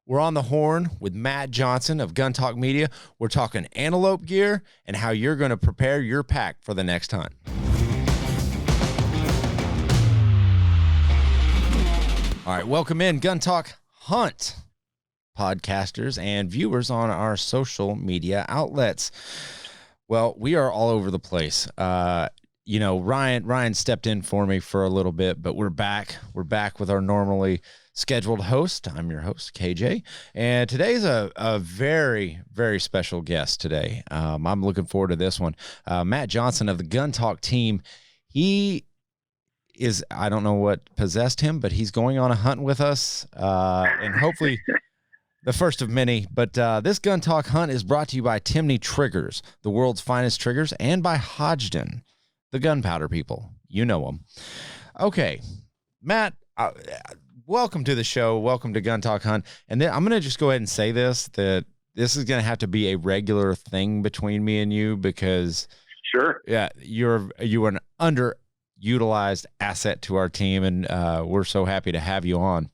We're on the horn with Matt Johnson of Gun Talk Media. We're talking antelope gear and how you're going to prepare your pack for the next hunt. All right, welcome in Gun Talk Hunt podcasters and viewers on our social media outlets. Well, we are all over the place. Ryan stepped in for me for a little bit, but we're back. We're back with our normally scheduled host. I'm your host, KJ, and today's a very, very special guest today. I'm looking forward to this one. Matt Johnson of the Gun Talk team. He is, I don't know what possessed him, but he's going on a hunt with us, and hopefully the first of many. But this Gun Talk hunt is brought to you by Timney Triggers, the world's finest triggers, and by Hodgdon, the gunpowder people. You know them. Okay, Matt, welcome to the show. Welcome to Gun Talk Hunt. And then I'm going to just go ahead and say that this is going to have to be a regular thing between me and you because sure. Yeah, you are an underutilized asset to our team, and we're so happy to have you on.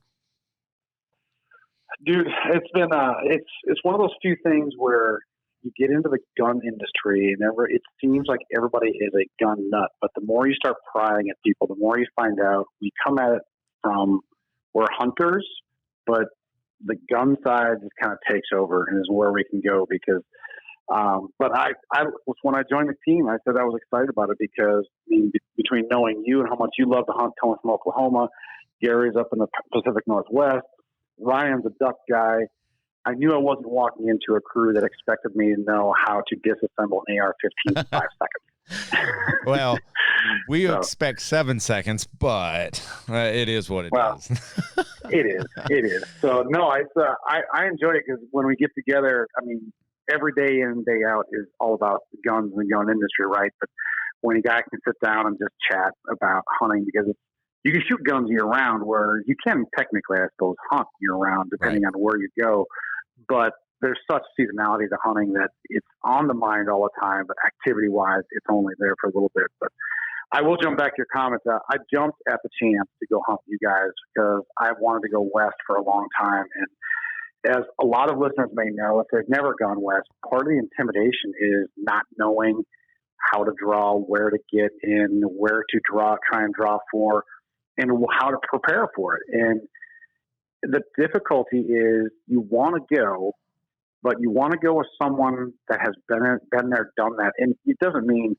Dude, it's been it's one of those few things where you get into the gun industry and it seems like everybody is a gun nut, but the more you start prying at people, the more you find out we come at it from we're hunters, but the gun side just kind of takes over and is where we can go because, but I when I joined the team, I said I was excited about it because between knowing you and how much you love to hunt, coming from Oklahoma, Gary's up in the Pacific Northwest, Ryan's a duck guy. I knew I wasn't walking into a crew that expected me to know how to disassemble an AR-15 in 5 seconds. Well, we expect 7 seconds, but it is what it is. It is. So no, I enjoy it because when we get together, I mean, every day in, day out is all about guns and the gun industry, right? But when a guy can sit down and just chat about hunting, because you can shoot guns year round, where you can technically, I suppose, hunt year round, depending on where you go. But there's such seasonality to hunting that it's on the mind all the time, but activity-wise, it's only there for a little bit. But I will jump back to your comments. I jumped at the chance to go hunt you guys because I've wanted to go west for a long time. And as a lot of listeners may know, if they've never gone west, part of the intimidation is not knowing how to draw, where to get in, where to try and draw for, and how to prepare for it. And the difficulty is you want to go, but you want to go with someone that has been there, done that. And it doesn't mean,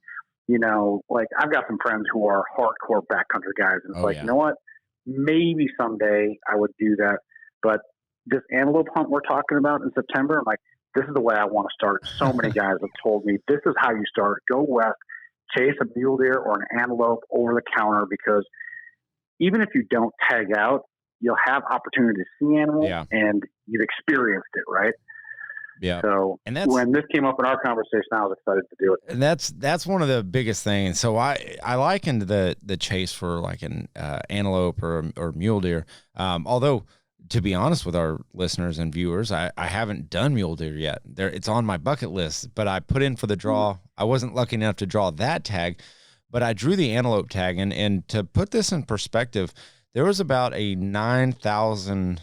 like I've got some friends who are hardcore backcountry guys. And it's you know what? Maybe someday I would do that. But this antelope hunt we're talking about in September, I'm like, this is the way I want to start. So many guys have told me this is how you start. Go west, chase a mule deer or an antelope over the counter, because even if you don't tag out, you'll have opportunity to see animals and you've experienced it, right? Yeah. So when this came up in our conversation, I was excited to do it. And that's one of the biggest things. So I likened the chase for like an antelope or mule deer. Although, to be honest with our listeners and viewers, I haven't done mule deer yet. It's on my bucket list, but I put in for the draw. I wasn't lucky enough to draw that tag, but I drew the antelope tag. And to put this in perspective, there was about a 9,000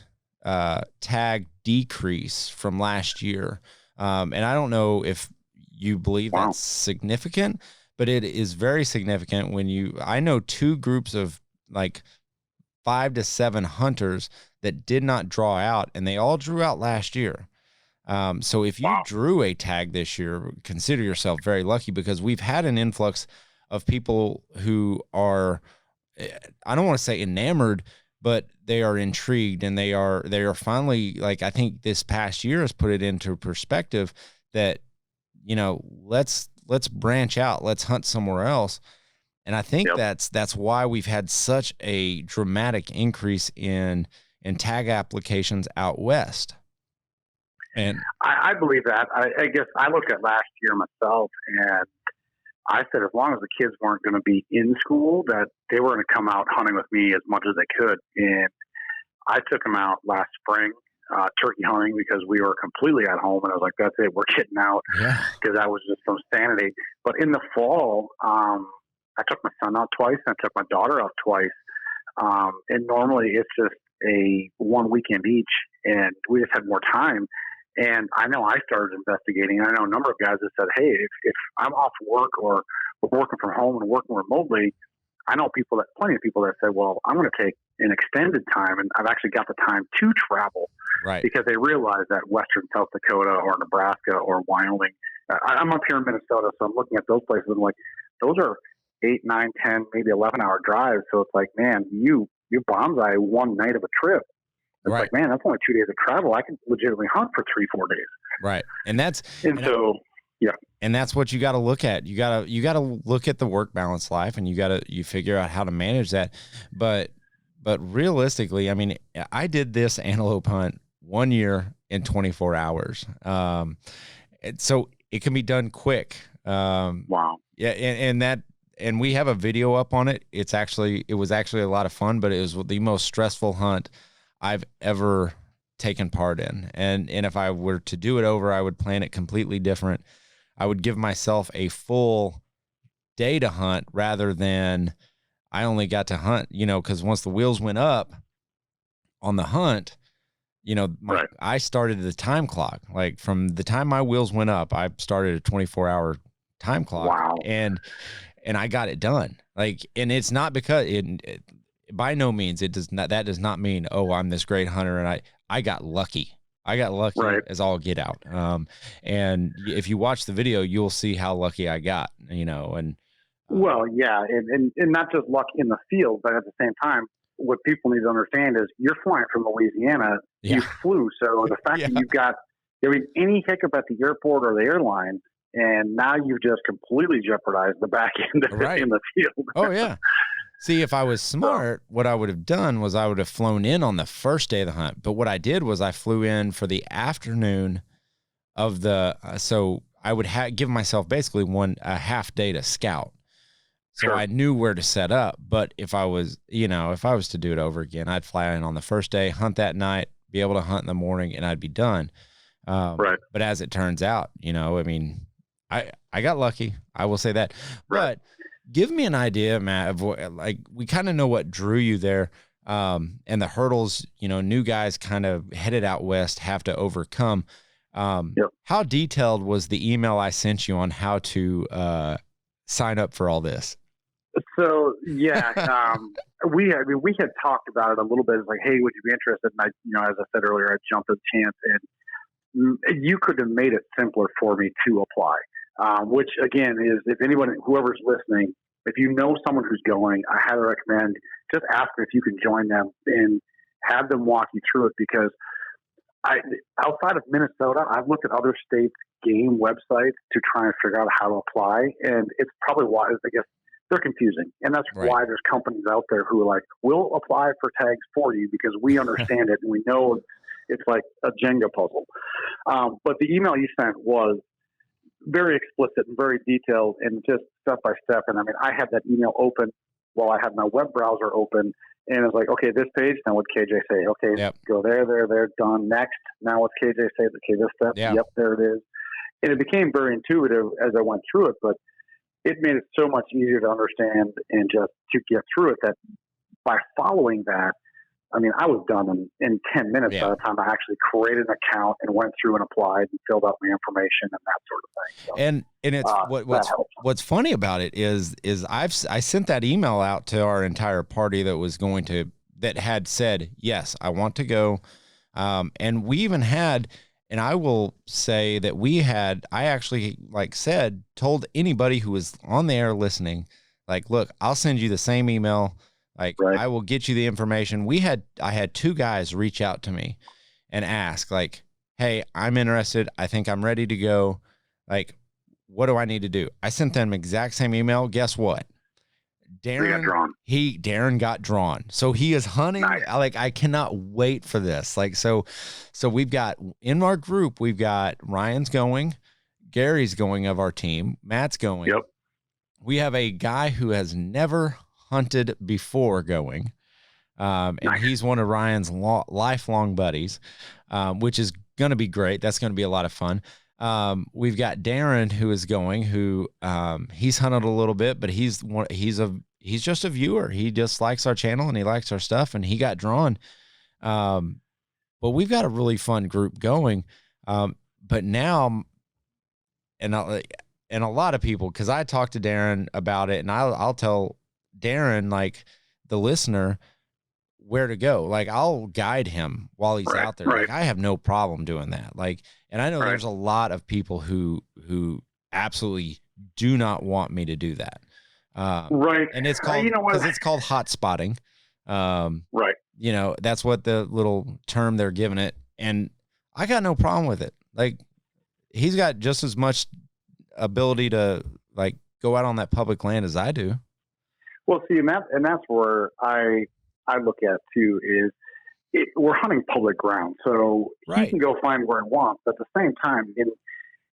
tag decrease from last year. And I don't know if you believe that's significant, but it is very significant when I know two groups of like 5 to 7 hunters that did not draw out, and they all drew out last year. So if you drew a tag this year, consider yourself very lucky, because we've had an influx of people who are, I don't want to say enamored, but they are intrigued, and they are finally, like, I think this past year has put it into perspective that, let's branch out, let's hunt somewhere else. And I think that's why we've had such a dramatic increase in tag applications out west. And I believe that. I guess I looked at last year myself, and I said as long as the kids weren't going to be in school, that they were going to come out hunting with me as much as they could. And I took them out last spring, turkey hunting, because we were completely at home, and I was like, that's it, we're getting out, because that was just some sanity. But in the fall, I took my son out twice, and I took my daughter out twice. And normally it's a 1 weekend each, and we just had more time. And I know I started investigating. I know a number of guys that said, hey, if I'm off work or working from home and working remotely, I know plenty of people that say, well, I'm going to take an extended time, and I've actually got the time to travel, right? Because they realize that Western South Dakota or Nebraska or Wyoming, I'm up here in Minnesota, so I'm looking at those places and like, those are 8, 9, 10, maybe 11-hour drives. So it's like, man, you bonsai one night of a trip. It's right. like, man, that's only 2 days of travel. I can legitimately hunt for 3-4 days. Right. Yeah. And that's what you got to look at. You got to look at the work balance life, and you figure out how to manage that. But realistically, I mean, I did this antelope hunt 1 year in 24 hours. So it can be done quick. Wow. Yeah. And we have a video up on it. It was actually a lot of fun, but it was the most stressful hunt I've ever taken part in. And if I were to do it over, I would plan it completely different. I would give myself a full day to hunt rather than I only got to hunt, because once the wheels went up on the hunt, right. I started the time clock. Like from the time my wheels went up, I started a 24-hour time clock. Wow. And I got it done. Like, and it's not because by no means that does not mean, oh, I'm this great hunter and I got lucky. Right. As all get out. And if you watch the video, you'll see how lucky I got, and well, yeah. And not just luck in the field, but at the same time, what people need to understand is you're flying from Louisiana. Yeah. You flew. So the fact that you've got any hiccup at the airport or the airline, and now you've just completely jeopardized the back end right. in the field. Oh yeah. See, if I was smart, what I would have done was I would have flown in on the first day of the hunt. But what I did was I flew in for the afternoon of so I would give myself basically a half day to scout. So sure. I knew where to set up. But if I was to do it over again, I'd fly in on the first day, hunt that night, be able to hunt in the morning, and I'd be done. Right. But as it turns out, I mean, I got lucky. I will say that. Right. But give me an idea, Matt, of we kind of know what drew you there, and the hurdles, new guys kind of headed out west have to overcome. Yep. How detailed was the email I sent you on how to sign up for all this? So, yeah, we had talked about it a little bit. It's like, hey, would you be interested? And as I said earlier, I jumped at the chance, and you could have made it simpler for me to apply. Which again is, if anyone, whoever's listening, if you know someone who's going, I highly recommend just ask them if you can join them and have them walk you through it. Because outside of Minnesota, I've looked at other states' game websites to try and figure out how to apply, and it's probably why, I guess, they're confusing. And that's right. why there's companies out there who are like, we'll apply for tags for you because we understand it and we know it's like a Jenga puzzle. But the email you sent was very explicit and very detailed and just step by step. And I mean, I had that email open while I had my web browser open, and it's like, okay, this page, now what's KJ say? Okay, yep. Go there, done. Next, now what's KJ say? Okay, this step, yep, there it is. And it became very intuitive as I went through it, but it made it so much easier to understand and just to get through it that by following that, I mean, I was done in 10 minutes by the time I actually created an account and went through and applied and filled out my information and that sort of thing. So, and it's what's funny about it is I sent that email out to our entire party that had said, yes, I want to go. And we even had, and I will say that I actually told anybody who was on the air listening, like, look, I'll send you the same email. Like, right. I will get you the information. I had 2 guys reach out to me and ask, like, hey, I'm interested. I think I'm ready to go. Like, what do I need to do? I sent them exact same email. Guess what? Darren got drawn. So he is hunting. Nice. I cannot wait for this. Like, so we've got in our group, we've got Ryan's going, Gary's going of our team, Matt's going. Yep. We have a guy who has never hunted before going. And nice. He's one of Ryan's lifelong buddies, which is going to be great. That's going to be a lot of fun. We've got Darren who is going, who he's hunted a little bit, but he's just a viewer. He just likes our channel and he likes our stuff, and he got drawn. But we've got a really fun group going. But now, and a lot of people, because I talked to Darren about it, and I'll tell Darren, like the listener, where to go. Like I'll guide him while he's out there. Like I have no problem doing that. Like, and I know there's a lot of people who absolutely do not want me to do that. And it's called, because it's called hot spotting. You know, that's what the little term they're giving it. And I got no problem with it. Like he's got just as much ability to like go out on that public land as I do. Well, see, and that's where I look at too is we're hunting public ground, so he can go find where he wants. But at the same time,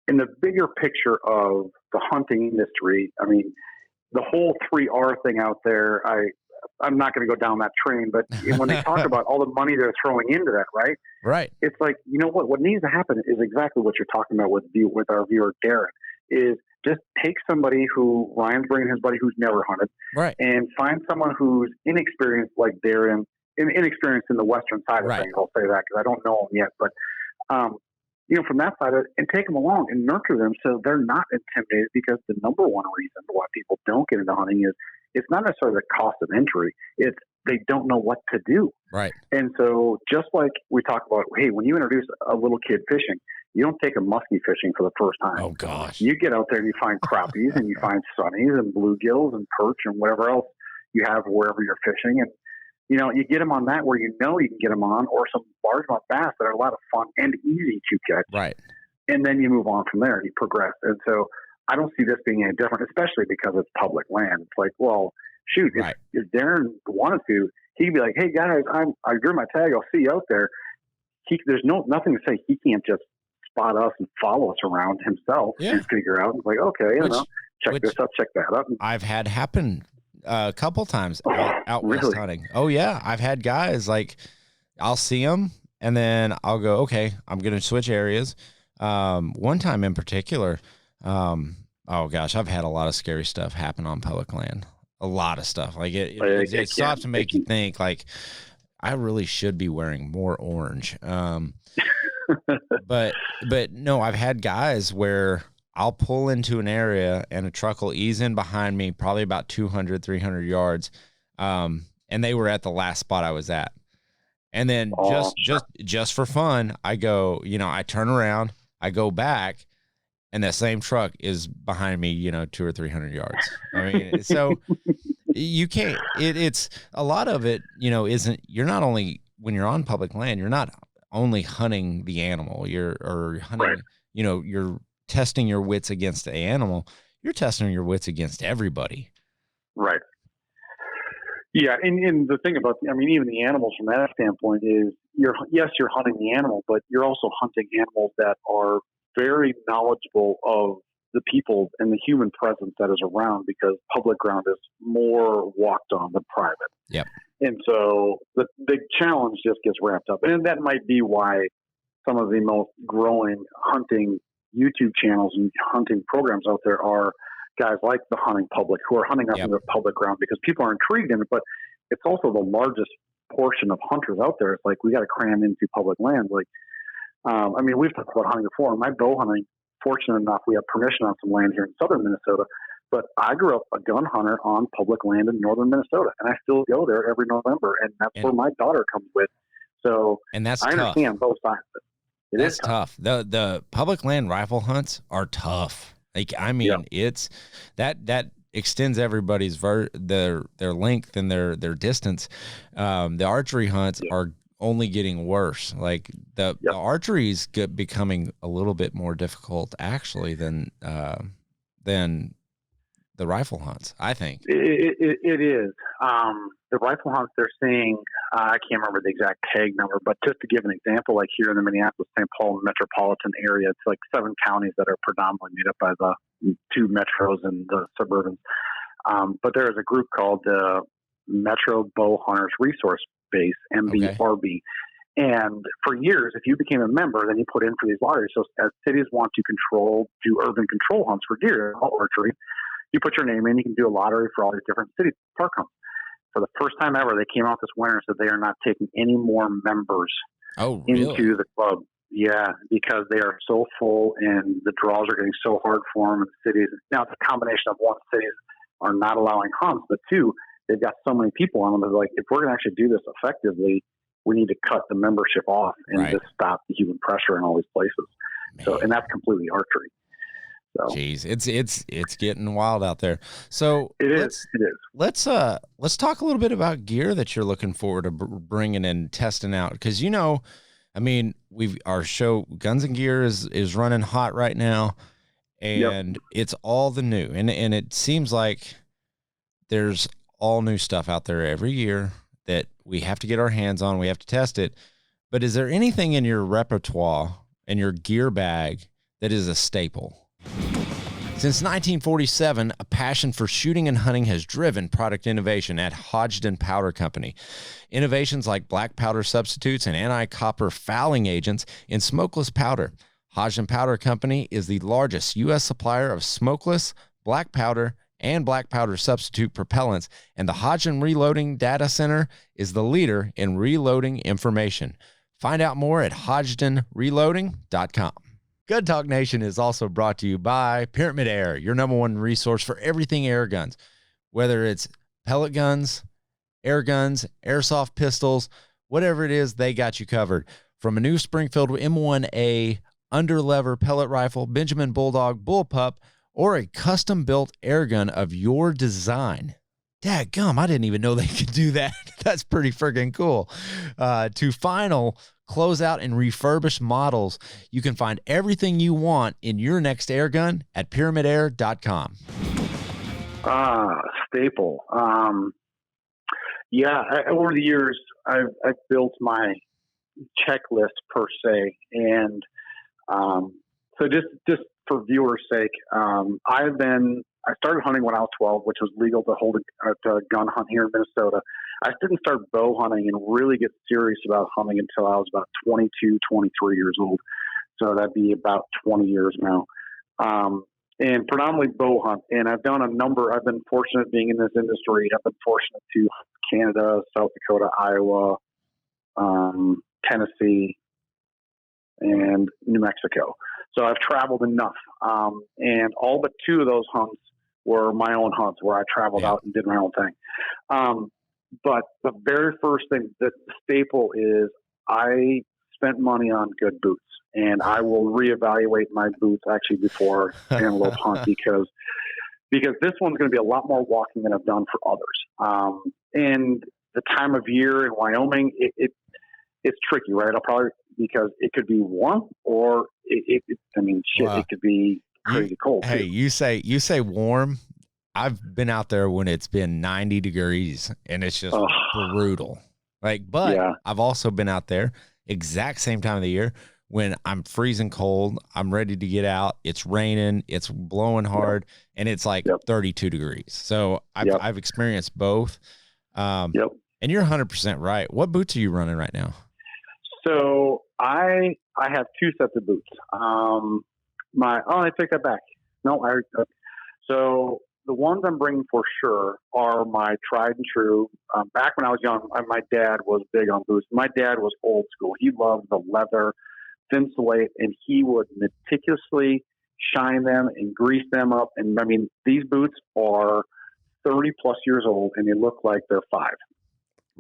in the bigger picture of the hunting industry, I mean, the whole 3R thing out there, I'm not going to go down that train, but when they talk about all the money they're throwing into that, right? It's like, you know what needs to happen is exactly what you're talking about with our viewer, Darren, is just take somebody who Ryan's bringing his buddy who's never hunted, and find someone who's inexperienced like Darren, inexperienced in the Western side of things. I'll say that because I don't know them yet, but you know, from that side of it, and take them along and nurture them so they're not intimidated. Because the number one reason why people don't get into hunting is it's not necessarily the cost of entry; it's they don't know what to do. And so, just like we talk about, hey, when you introduce a little kid fishing, you don't take a muskie fishing for the first time. Oh gosh! You get out there and you find crappies and you find sunnies and bluegills and perch and whatever else you have wherever you're fishing, and you know, you get them on that where you know you can get them on, or some largemouth bass that are a lot of fun and easy to catch. And then you move on from there and you progress. And so I don't see this being any different, especially because it's public land. It's like, well, shoot, if Darren wanted to, he'd be like, hey guys, I drew my tag. I'll see you out there. There's nothing to say he can't just spot us and follow us around himself and figure out, like, okay, you know, check this up, check that up. I've had happen a couple times out west hunting. Oh yeah. I've had guys like I'll see them and then I'll go, okay, I'm going to switch areas. One time in particular, oh gosh, I've had a lot of scary stuff happen on public land. A lot of stuff. Like it stops to make you think like I really should be wearing more orange. But no, I've had guys where I'll pull into an area and a truck will ease in behind me, probably about 200, 300 yards. And they were at the last spot I was at. And then just for fun, I go, you know, I turn around, I go back, and that same truck is behind me, you know, 200 or 300 yards. I mean, so you can't, it's a lot of it, you know, you're not only, when you're on public land, you're not only hunting the animal, you're hunting, you know, you're testing your wits against the animal, you're testing your wits against everybody. Yeah. And the thing about, I mean, even the animals from that standpoint is you're hunting the animal, but you're also hunting animals that are very knowledgeable of the people and the human presence that is around, because public ground is more walked on than private. And so the big challenge just gets ramped up. And that might be why some of the most growing hunting YouTube channels and hunting programs out there are guys like the Hunting Public, who are hunting up in the public ground because people are intrigued in it. But it's also the largest portion of hunters out there. It's like, we got to cram into public land. Like, I mean, we've talked about hunting before. My bow hunting, fortunate enough, we have permission on some land here in southern Minnesota. But I grew up a gun hunter on public land in northern Minnesota, and I still go there every November, and that's where my daughter comes with. So, and that's I understand both sides of it. That's tough. The public land rifle hunts are tough. Like, I mean, it's that extends everybody's their length and their distance. The archery hunts are only getting worse. Like the archery's becoming a little bit more difficult actually than the rifle hunts, I think. It is. The rifle hunts they're seeing, I can't remember the exact tag number, but just to give an example, like here in the Minneapolis-St. Paul metropolitan area, it's like 7 counties that are predominantly made up by the 2 metros and the suburbans. But there is a group called the Metro Bow Hunters Resource Base, MBRB. And for years, if you became a member, then you put in for these lotteries. So as cities want to do urban control hunts for deer, archery, you put your name in, you can do a lottery for all these different city park hunts. for the first time ever, they came out this winter and said they are not taking any more members into the club. Yeah, because they are so full and the draws are getting so hard for them in the cities. Now, it's a combination of one, cities are not allowing hunts, but two, they've got so many people on them. They're like, if we're going to actually do this effectively, we need to cut the membership off and just stop the human pressure in all these places. Man. So, and that's completely archery. So, jeez, it's getting wild out there. So it is. Let's talk a little bit about gear that you're looking forward to bringing and testing out, because I mean, our show Guns and Gear is running hot right now, and it's all the new, and it seems like there's all new stuff out there every year that we have to get our hands on. We have to test it. But is there anything in your repertoire and your gear bag that is a staple? Since 1947, a passion for shooting and hunting has driven product innovation at Hodgdon Powder Company. Innovations like black powder substitutes and anti-copper fouling agents in smokeless powder. Hodgdon Powder Company is the largest U.S. supplier of smokeless, black powder, and black powder substitute propellants, and the Hodgdon Reloading Data Center is the leader in reloading information. Find out more at hodgdonreloading.com. Gun Talk Nation is also brought to you by Pyramyd Air, your number one resource for everything air guns. Whether it's pellet guns, air guns, airsoft pistols, whatever it is, they got you covered. From a new Springfield M1A underlever pellet rifle, Benjamin Bulldog bullpup, or a custom-built air gun of your design. Dadgum, I didn't even know they could do that. That's pretty freaking cool. To final closeout and refurbished models, you can find everything you want in your next air gun at pyramydair.com. Staple. Over the years, I've built my checklist per se, and so just for viewers' sake, I started hunting when I was 12, which was legal to hold a gun hunt here in Minnesota. I didn't start bow hunting and really get serious about hunting until I was about 22, 23 years old. So that'd be about 20 years now. And predominantly bow hunt. And I've been fortunate being in this industry. I've been fortunate to Canada, South Dakota, Iowa, Tennessee, and New Mexico. So I've traveled enough. And all but two of those hunts were my own hunts where I traveled out and did my own thing. But the very first thing, the staple is I spent money on good boots, and I will reevaluate my boots actually before antelope hunt because this one's going to be a lot more walking than I've done for others. And the time of year in Wyoming, it's tricky, right? Because it could be warm or it could be crazy cold. Hey, too. you say warm. I've been out there when it's been 90 degrees and it's just brutal. I've also been out there exact same time of the year when I'm freezing cold. I'm ready to get out. It's raining. It's blowing hard, and it's like 32 degrees. So I've experienced both. And you're 100% right. What boots are you running right now? So I have two sets of boots. I take that back. So the ones I'm bringing for sure are my tried and true. Back when I was young, my dad was big on boots. My dad was old school. He loved the leather, thin slate, and he would meticulously shine them and grease them up. And I mean, these boots are 30 plus years old and they look like they're 5.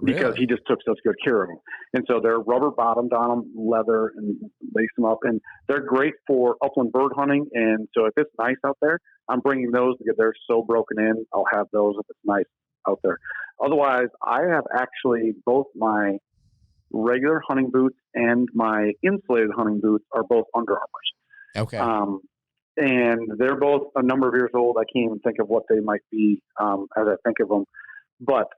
Because he just took such good care of them. And so they're rubber bottomed on them, leather, and lace them up. And they're great for upland bird hunting. And so if it's nice out there, I'm bringing those because they're so broken in. I'll have those if it's nice out there. Otherwise, I have actually both my regular hunting boots and my insulated hunting boots are both Under Armours. Okay. And they're both a number of years old. I can't even think of what they might be as I think of them. But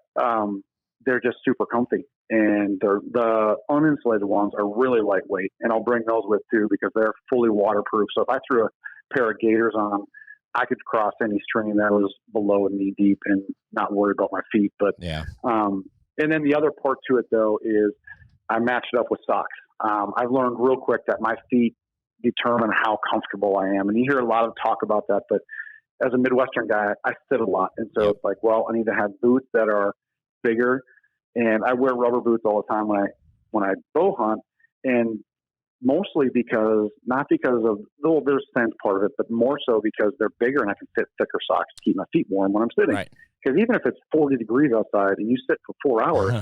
they're just super comfy, and the uninsulated ones are really lightweight, and I'll bring those with too because they're fully waterproof. So if I threw a pair of gaiters on, I could cross any stream that was below knee deep and not worry about my feet. But and then the other part to it though is I matched it up with socks. I've learned real quick that my feet determine how comfortable I am, and you hear a lot of talk about that. But as a Midwestern guy, I sit a lot, and so it's like, well, I need to have boots that are bigger, and I wear rubber boots all the time when I bow hunt, and mostly not because of, well, there's sense part of it, but more so because they're bigger and I can fit thicker socks to keep my feet warm when I'm sitting. Right. Because even if it's 40 degrees outside and you sit for 4 hours,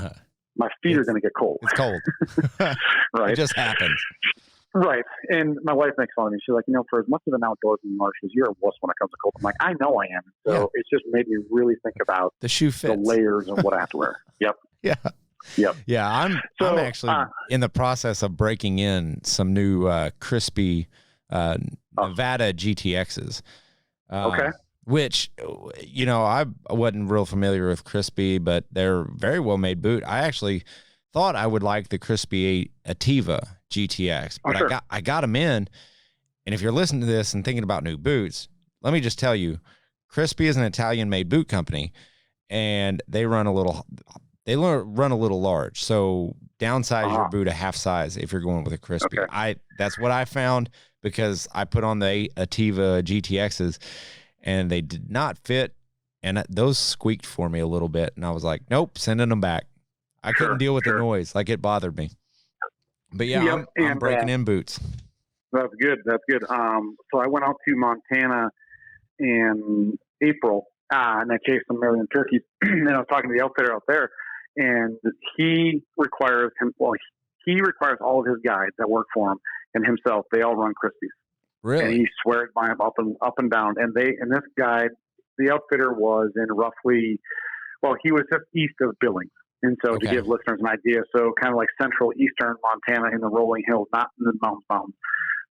my feet are going to get cold. It's cold. Right. It just happens. Right. And my wife makes fun of me. She's like, for as much of an outdoorsman you are, you're a wuss when it comes to cold. I'm like, I know I am. So it's just made me really think about the shoe fits, the layers of what I have to wear. Yep. Yeah. Yep. Yeah. I'm actually in the process of breaking in some new crispy Nevada GTXs. Okay. Which, I wasn't real familiar with crispy, but they're very well made boot. I actually thought I would like the crispy Ativa GTX, but I got them in. And if you're listening to this and thinking about new boots, let me just tell you, Crispy is an Italian made boot company, and they run a little large. So downsize your boot a half size if you're going with a Crispy. Okay. That's what I found, because I put on the Ativa GTXs and they did not fit, and those squeaked for me a little bit, and I was like, nope, sending them back. I couldn't deal with the noise. Like, it bothered me. But yeah, I'm breaking in boots. That's good. That's good. So I went out to Montana in April, and I chased some million turkeys. And I was talking to the outfitter out there, and he requires all of his guides that work for him and himself. They all run Crispies. Really? And he swears by him up and down. And this guy, the outfitter, was in roughly, he was just east of Billings. And so to give listeners an idea, so kind of like central eastern Montana in the rolling hills, not in the mountains.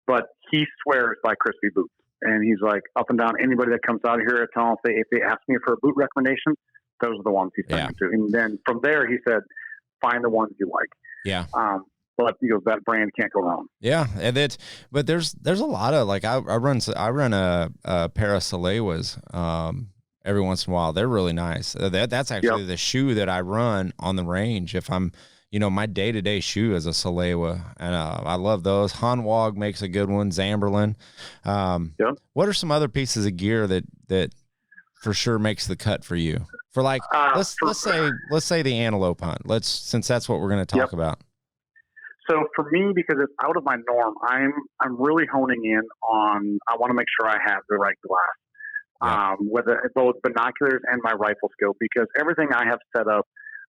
But he swears by Crispy boots. And he's like, up and down, anybody that comes out of here, if they ask me for a boot recommendation, those are the ones he sent me to. And then from there, he said, find the ones you like. Yeah. But he goes, that brand can't go wrong. Yeah, and but there's a lot of, like, I run a pair of Salewas every once in a while. They're really nice. That's actually the shoe that I run on the range. If I'm, my day-to-day shoe is a Salewa, and I love those. Hanwag makes a good one. Zamberlin. What are some other pieces of gear that for sure makes the cut for you? For like, let's say the antelope hunt. Since that's what we're going to talk about. So for me, because it's out of my norm, I'm really honing in on, I want to make sure I have the right glass, whether both binoculars and my rifle scope, because everything I have set up,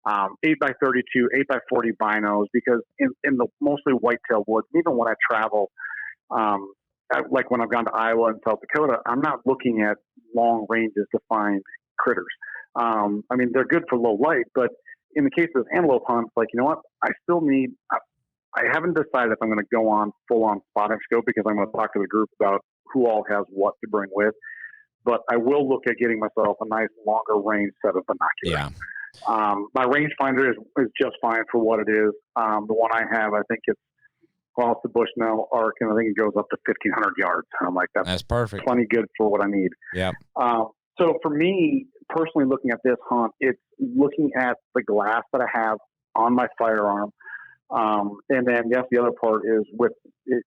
8x32, 8x40 binos, because in the mostly whitetail woods, even when I travel, like when I've gone to Iowa and South Dakota, I'm not looking at long ranges to find critters. I mean, they're good for low light, but in the case of antelope hunts, like, I haven't decided if I'm going to go on full-on spotting scope, because I'm going to talk to the group about who all has what to bring with. But I will look at getting myself a nice longer range set of binoculars. Yeah. My rangefinder is just fine for what it is. The one I have, I think it's the Bushnell Arc, and I think it goes up to 1,500 yards. And I'm like, that's perfect. Plenty good for what I need. Yeah. So for me, personally, looking at this hunt, it's looking at the glass that I have on my firearm. And then, yes, the other part is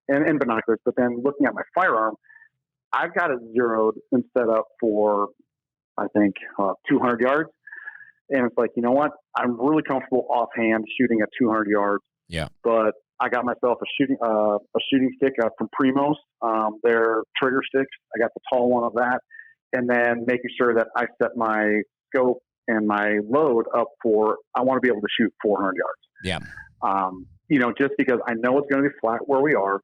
and binoculars, but then looking at my firearm, I've got it zeroed and set up for, I think, 200 yards. And it's like, you know what? I'm really comfortable offhand shooting at 200 yards. Yeah. But I got myself a shooting stick from Primos. They're trigger sticks. I got the tall one of that. And then making sure that I set my scope and my load up for, I want to be able to shoot 400 yards. Yeah. Just because I know it's going to be flat where we are,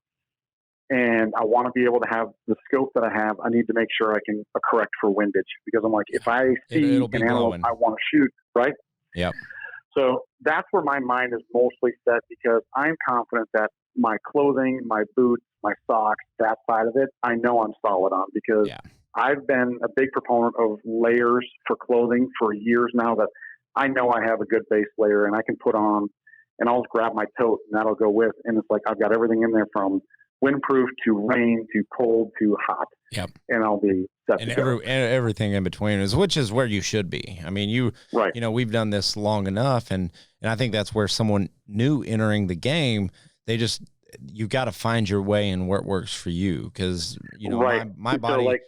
and I want to be able to have the scope that I have. I need to make sure I can correct for windage, because I'm like, if I see an antelope I want to shoot, right? Yep. So that's where my mind is mostly set, because I'm confident that my clothing, my boots, my socks, that side of it, I know I'm solid on, because I've been a big proponent of layers for clothing for years now, that I know I have a good base layer and I can put on, and I'll just grab my tote and that'll go with. And it's like, I've got everything in there from windproof to rain to cold to hot. Yep. And I'll be set. And everything in between which is where you should be. I mean, we've done this long enough. And I think that's where someone new entering the game, you got to find your way and where it works for you. Cause my body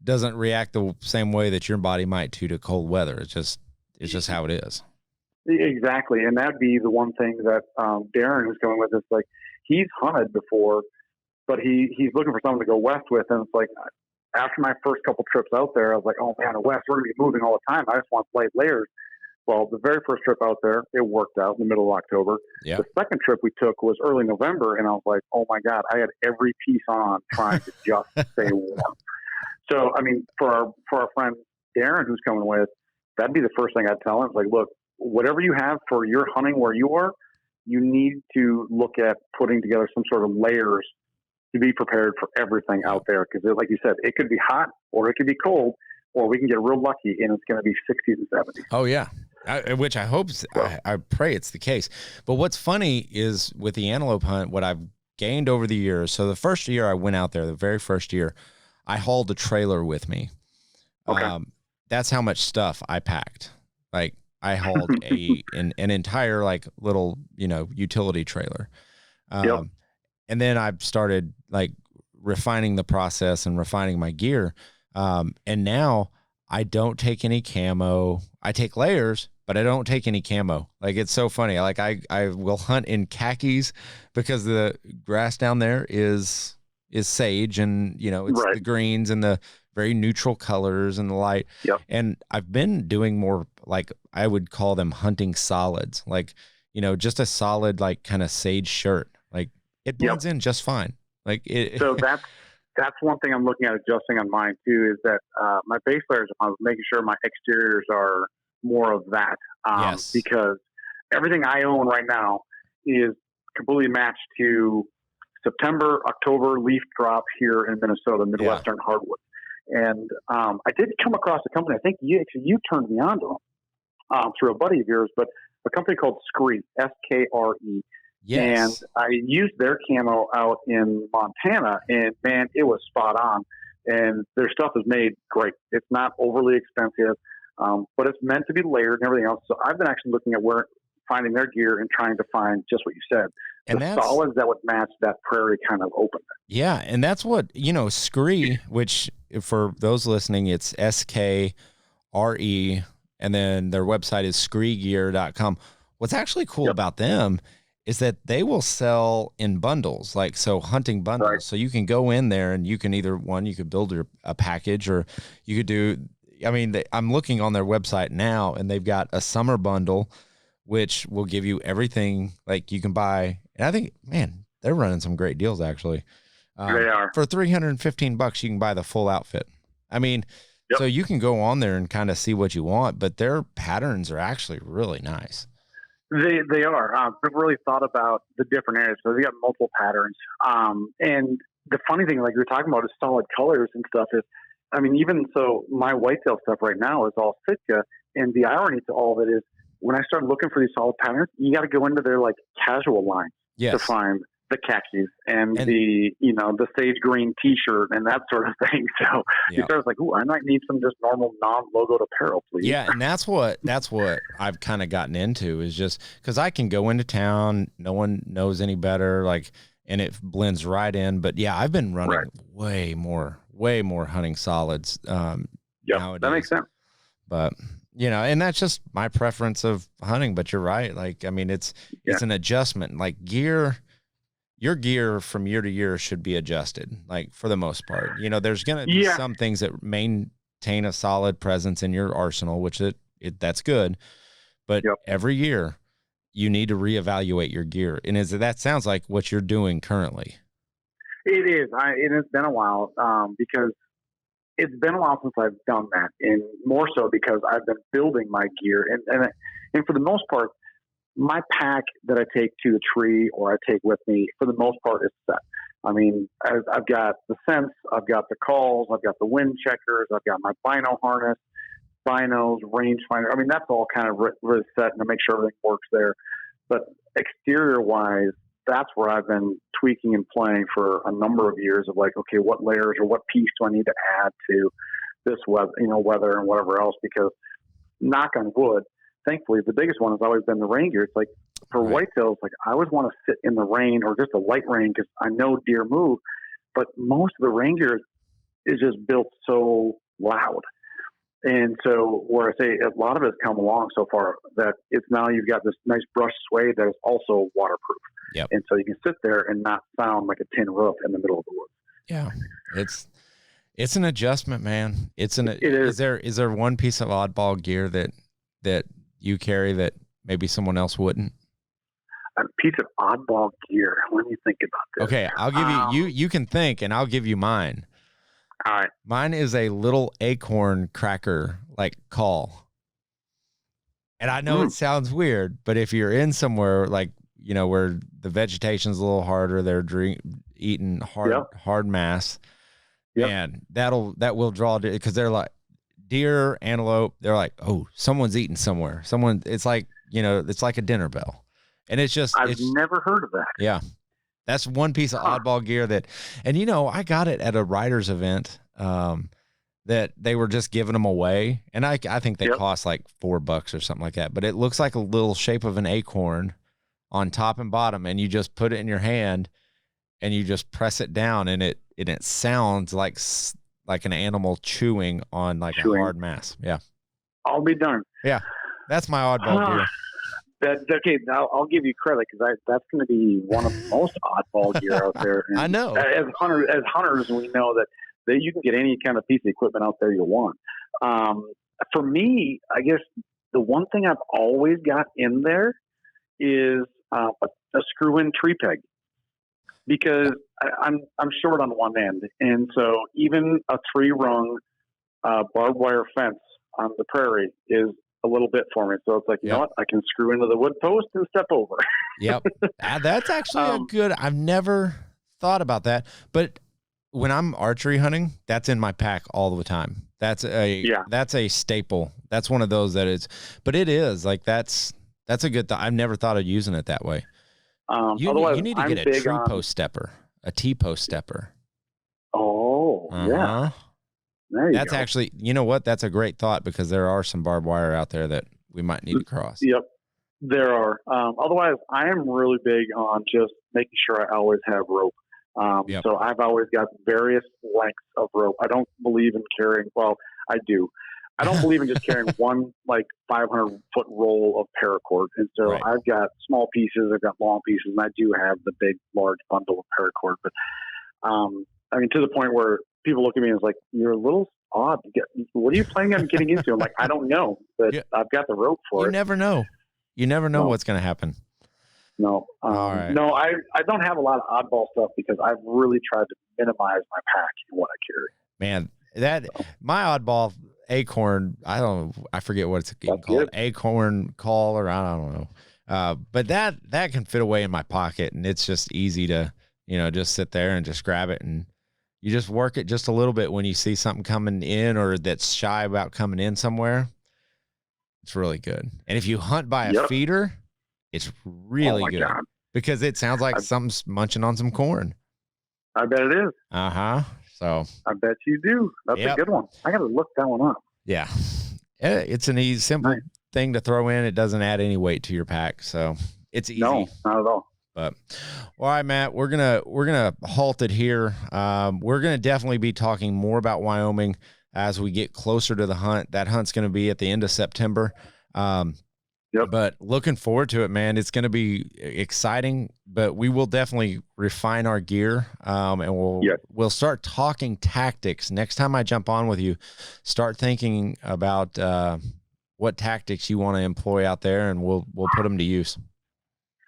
doesn't react the same way that your body might to cold weather. It's just how it is. Exactly. And that'd be the one thing that Darren was going with is like, he's hunted before, but he's looking for someone to go west with. And it's like, after my first couple trips out there, I was like, oh man, the west, we're going to be moving all the time. I just want light layers. Well, the very first trip out there, it worked out in the middle of October. Yeah. The second trip we took was early November, and I was like, oh my God, I had every piece on trying to just stay warm. So, I mean, for our friend Darren who's coming with, that'd be the first thing I'd tell him. It's like, look, whatever you have for your hunting where you are, you need to look at putting together some sort of layers to be prepared for everything out there. Because like you said, it could be hot or it could be cold, or we can get real lucky and it's going to be 60s and 70s. Oh, yeah. Which I hope, I pray it's the case. But what's funny is with the antelope hunt, what I've gained over the years. So the first year I went out there, the very first year, I hauled a trailer with me. Okay. That's how much stuff I packed. Like I hauled an entire like little, utility trailer. Yep. And then I've started like refining the process and refining my gear. And now I don't take any camo. I take layers, but I don't take any camo. Like it's so funny. Like I will hunt in khakis because the grass down there is sage, and it's Right. the greens and the very neutral colors and the light. Yep. And I've been doing more, like I would call them hunting solids, like, just a solid, like kind of sage shirt. Like it blends in just fine. Like it. So that's one thing I'm looking at adjusting on mine too, is that my base layers, I was making sure my exteriors are more of that. Yes. Because everything I own right now is completely matched to September, October leaf drop here in Minnesota, Midwestern hardwood. And I did come across a company, I think you turned me on to them through a buddy of yours, but a company called Skre, S-K-R-E. Yes. And I used their camo out in Montana, and man, it was spot on. And their stuff is made great. It's not overly expensive, but it's meant to be layered and everything else. So I've been actually looking at finding their gear and trying to find just what you said. And the solids that would match that prairie kind of openness. Yeah. And that's what, Skre, which for those listening, it's SKRE, and then their website is skregear.com. What's actually cool about them is that they will sell in bundles, like hunting bundles. Right. So you can go in there and you can you could build a package, or you could do, I'm looking on their website now and they've got a summer bundle, which will give you everything like you can buy. And I think, man, they're running some great deals actually. They are. For $315, you can buy the full outfit. So you can go on there and kind of see what you want, but their patterns are actually really nice. They are. I've really thought about the different areas. So they got multiple patterns. And the funny thing, like you're talking about, is solid colors and stuff. Is, even so, my whitetail stuff right now is all Sitka. And the irony to all of it is, when I started looking for these solid patterns, you got to go into their like casual line to find the khakis and the sage green T-shirt and that sort of thing. So you start like, ooh, I might need some just normal non-logoed apparel, please. Yeah, and that's what I've kind of gotten into, is just because I can go into town, no one knows any better, like, and it blends right in. But yeah, I've been running way more hunting solids. Nowadays. That makes sense. But and that's just my preference of hunting. But you're right, like it's an adjustment. Like your gear from year to year should be adjusted, like for the most part. There's going to be some things that maintain a solid presence in your arsenal, which that's good. But every year you need to reevaluate your gear. And that sounds like what you're doing currently. It is. It has been a while because it's been a while since I've done that, and more so because I've been building my gear. And for the most part, my pack that I take to the tree or I take with me, for the most part, is set. I've got the scents, I've got the calls, I've got the wind checkers, I've got my bino harness, binos, rangefinder. That's all kind of really set, and to make sure everything works there. But exterior-wise, that's where I've been tweaking and playing for a number of years of like, okay, what layers or what piece do I need to add to this weather and whatever else, because knock on wood, thankfully, the biggest one has always been the rain gear. It's like for whitetails, like I always want to sit in the rain or just a light rain because I know deer move, but most of the rain gear is just built so loud And so where I say a lot of it's come along so far that it's now you've got this nice brush suede that is also waterproof. Yep. And so you can sit there and not sound like a tin roof in the middle of the woods. Yeah. It's an adjustment, man. It is. Is there one piece of Oddball gear that you carry that maybe someone else wouldn't? A piece of Oddball gear. Let me think about this. Okay, I'll give you can think and I'll give you mine. All right. Mine is a little acorn cracker like call. And I know it sounds weird, but if you're in somewhere like, where the vegetation's a little harder, they're eating hard mass. Yep. Man, that will draw, because they're like deer, antelope. They're like, oh, someone's eating somewhere. It's like, it's like a dinner bell. And it's just, I've never heard of that. Yeah. That's one piece of Oddball gear and I got it at a writer's event, that they were just giving them away. And I think they cost like $4 or something like that, but it looks like a little shape of an acorn on top and bottom. And you just put it in your hand and you just press it down and it sounds like an animal chewing on a hard mass. Yeah. I'll be darned. Yeah. That's my Oddball gear. Okay, I'll give you credit because that's going to be one of the most oddball gear out there. And I know. As hunters, we know that you can get any kind of piece of equipment out there you want. For me, I guess the one thing I've always got in there is a screw-in tree peg, because I'm short on one end, and so even a three-rung barbed wire fence on the prairie is a little bit for me. So it's like, you know what? I can screw into the wood post and step over. Yep. That's actually I've never thought about that. But when I'm archery hunting, that's in my pack all the time. That's a staple. That's one of those but it is like, that's a good thought. I've never thought of using it that way. You need to get a tree post stepper, a T-post stepper. Oh, yeah. That's actually, you know what? That's a great thought, because there are some barbed wire out there that we might need to cross. Yep, there are. Otherwise, I am really big on just making sure I always have rope. So I've always got various lengths of rope. I don't believe in carrying, well, I do. I don't believe in just carrying one 500-foot roll of paracord. And so I've got small pieces, I've got long pieces, and I do have the big, large bundle of paracord. But to the point where people look at me and it's like, you're a little odd. What are you planning on getting into? I'm like, I don't know, but I've got the rope for it. You never know. You never know what's going to happen. No. All right. No, I don't have a lot of oddball stuff because I've really tried to minimize my pack and what I carry. Man, my Oddball acorn, I forget what it's called. Good. Acorn call, or I don't know. But that can fit away in my pocket, and it's just easy to, just sit there and just grab it, and you just work it just a little bit when you see something coming in or that's shy about coming in somewhere. It's really good. And if you hunt by a feeder, it's really good. God. Because it sounds like something's munching on some corn. I bet it is. Uh-huh. So I bet you do. That's a good one. I got to look that one up. Yeah. It's an easy, simple thing to throw in. It doesn't add any weight to your pack. So it's easy. No, not at all. But all right, Matt, we're gonna halt it here. We're gonna definitely be talking more about Wyoming as we get closer to the hunt. That hunt's gonna be at the end of September. But looking forward to it, man. It's gonna be exciting. But we will definitely refine our gear, and we'll start talking tactics next time I jump on with you. Start thinking about what tactics you want to employ out there, and we'll put them to use.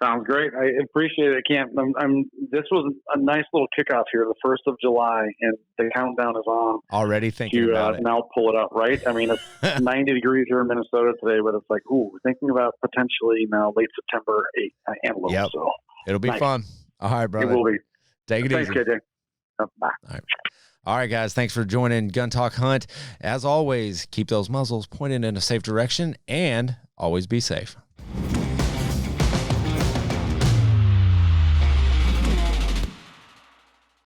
Sounds great. I appreciate it, Camp. This was a nice little kickoff here, the 1st of July, and the countdown is on. Already thinking about it. Now pull it up, right? It's 90 degrees here in Minnesota today, but it's like, thinking about potentially now late September, antelope. Yep. So it'll be fun. All right, brother. It will be. Take it easy. Thanks, KJ. Bye. All right, guys. Thanks for joining Gun Talk Hunt. As always, keep those muzzles pointed in a safe direction and always be safe.